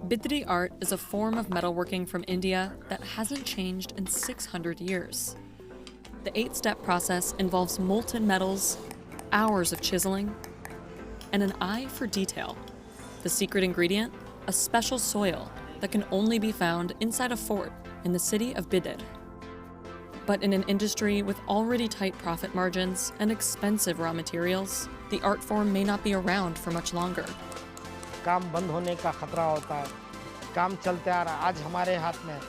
Bidri art is a form of metalworking from India that hasn't changed in 600 years. The 8-step process involves molten metals, hours of chiseling, and an eye for detail. The secret ingredient? A special soil that can only be found inside a fort in the city of Bidri. But in an industry with already tight profit margins and expensive raw materials, the art form may not be around for much longer. काम बंद होने का खतरा होता है, काम चलते आ रहा है, आज हमारे हाथ में.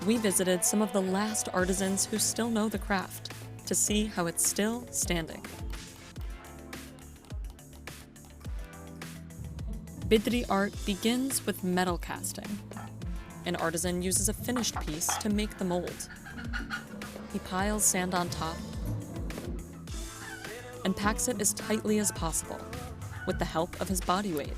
We visited some of the last artisans who still know the craft to see how it's still standing. Bidri art begins with metal casting. An artisan uses a finished piece to make the mold. He piles sand on top and packs it as tightly as possible with the help of his body weight.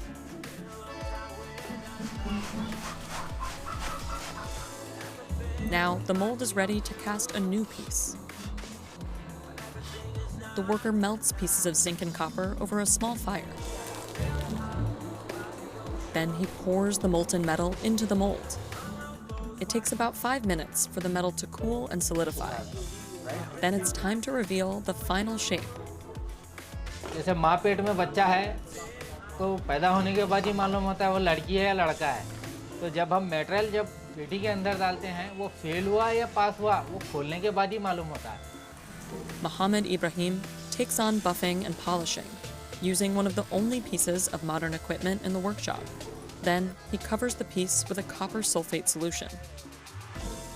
Now, the mold is ready to cast a new piece. The worker melts pieces of zinc and copper over a small fire. Then he pours the molten metal into the mold. It takes about 5 minutes for the metal to cool and solidify. Then it's time to reveal the final shape. जैसे माँ पेट में बच्चा है तो पैदा होने के बाद ही मालूम होता है वो लड़की है या लड़का है. तो जब हम मटेरियल जब पेटी के अंदर डालते हैं वो फेल हुआ या पास हुआ वो खोलने के बाद ही मालूम होता है. Mohammed Ibrahim takes on buffing and polishing, using one of the only pieces of modern equipment in the workshop. Then he covers the piece with a copper sulfate solution.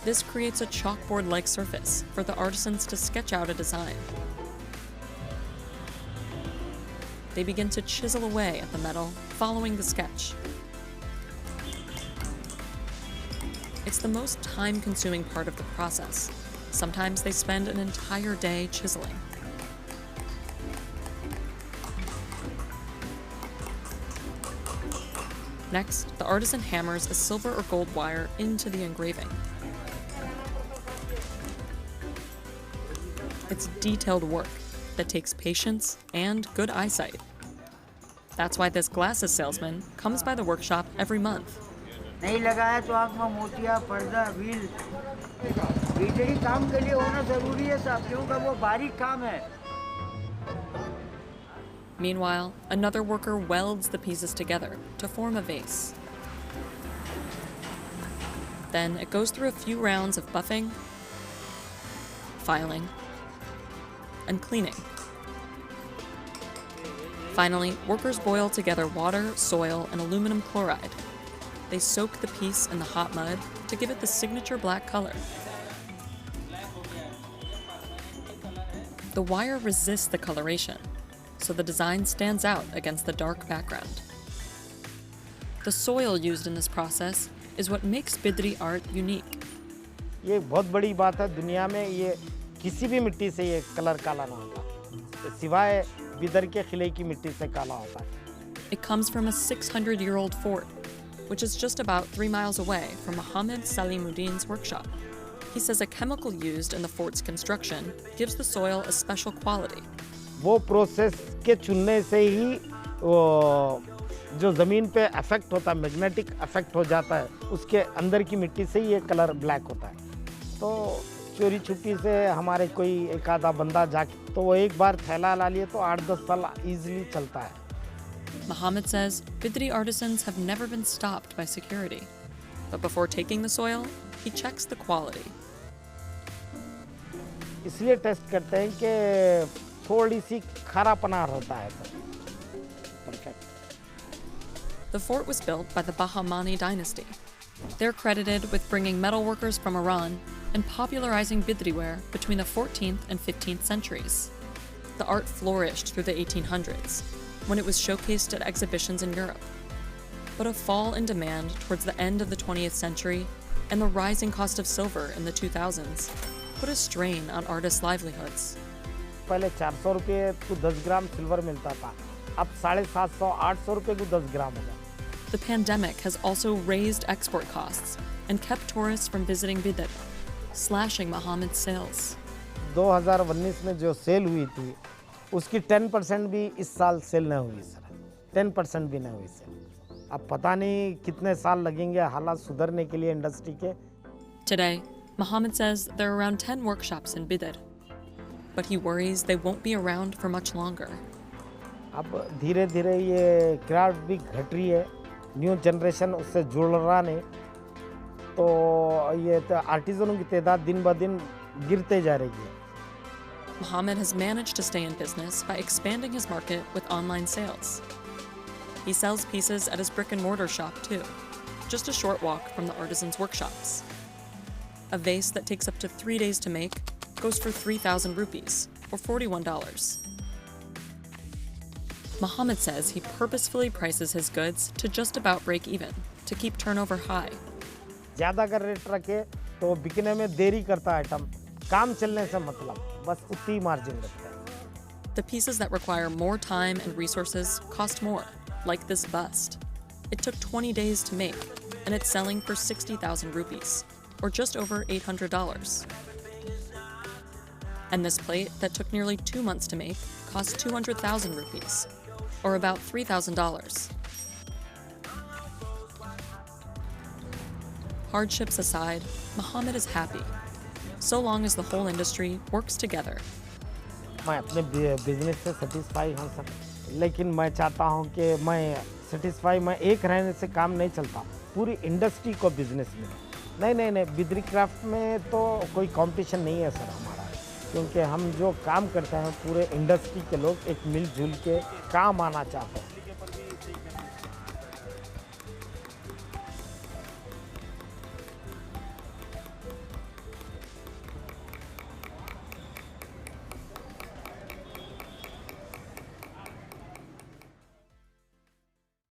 This creates a chalkboard-like surface for the artisans to sketch out a design. They begin to chisel away at the metal, following the sketch. It's the most time-consuming part of the process. Sometimes they spend an entire day chiseling. Next, the artisan hammers a silver or gold wire into the engraving. It's detailed work that takes patience and good eyesight. That's why this glasses salesman comes by the workshop every month. नहीं लगाया तो आँख में मोतिया पर्दा wheel बिजली काम के लिए होना जरूरी है साहब क्योंकि वो बारीक काम है. Meanwhile, another worker welds the pieces together to form a vase. Then it goes through a few rounds of buffing, filing, and cleaning. Finally, workers boil together water, soil, and aluminum chloride. They soak the piece in the hot mud to give it the signature black color. The wire resists the coloration, so the design stands out against the dark background. The soil used in this process is what makes Bidri art unique. ये बहुत बड़ी बात है दुनिया में ये किसी भी मिट्टी से ये कलर काला ना होता सिवाय बिदर के किले की मिट्टी से काला होता है. It comes from a 600-year-old fort, which is just about 3 miles away from Mohammed Salimuddin's workshop. He says a chemical used in the fort's construction gives the soil a special quality. वो process के चुनने से ही जो ज़मीन पे affect होता है magnetic affect हो जाता है उसके अंदर की मिट्टी से ही ये कलर ब्लैक होता है. तो चोरी छुपी से हमारे कोई एक आधा बंदा जाके तो वो एक बार थैला ला लिए तो 8-10 साल इजीली चलता है. Mohammed says Bidri artisans have never been stopped by security. But before taking the soil, he checks the quality. इसलिए टेस्ट करते हैं कि थोड़ी सी खारापना होता है. Perfect. The fort was built by the Bahmani dynasty. They're credited with bringing metalworkers from Iran and popularizing Bidriware between the 14th and 15th centuries. The art flourished through the 1800s, when it was showcased at exhibitions in Europe. But a fall in demand towards the end of the 20th century and the rising cost of silver in the 2000s put a strain on artists' livelihoods. पहले 400 रुपये को 10 ग्राम silver मिलता था, अब 750-800 रुपये को 10 ग्राम होगा. The pandemic has also raised export costs and kept tourists from visiting Bidri, slashing Mohammed's sales. 2019 में जो सेल हुई थी, उसकी 10% भी इस साल सेल नहीं हुई सर. 10% भी नहीं हुई सेल. अब पता नहीं कितने साल लगेंगे हालात सुधरने के लिए इंडस्ट्री के। Today, Mohammed says there are around 10 workshops in Bidri, but he worries they won't be around for much longer. अब धीरे धीरे ये क्राफ्ट भी घट रही है, न्यू जनरेशन उससे जुड़ रहा नहीं, तो ये आर्टिजनों की तादाद दिन ब दिन गिरते जा रही है। Mohammed has managed to stay in business by expanding his market with online sales. He sells pieces at his brick-and-mortar shop too, just a short walk from the artisans' workshops. A vase that takes up to 3 days to make goes for 3,000 rupees, or $41. Mohammed says he purposefully prices his goods to just about break even, to keep turnover high. ज़्यादा अगर rate रखे तो बिकने में देरी करता है item, काम चलने से मतलब बस उतनी मार्जिन रखता है। The pieces that require more time and resources cost more, like this bust. It took 20 days to make, and it's selling for 60,000 rupees, or just over $800. And this plate that took nearly 2 months to make cost 200,000 rupees, or about $3,000. Hardships aside, Mohammed is happy, so long as the whole industry works together. मैं अपने business से satisfy हूँ sir, लेकिन मैं चाहता हूँ कि मैं सेटिस्फाई, मैं एक रहने से काम नहीं चलता, पूरी इंडस्ट्री को बिजनेस मिले। नहीं, बिद्री क्राफ्ट में तो कोई कंपटीशन नहीं है सर हमारा, क्योंकि हम जो काम करते हैं पूरे इंडस्ट्री के लोग एक मिलजुल के काम आना चाहते हैं।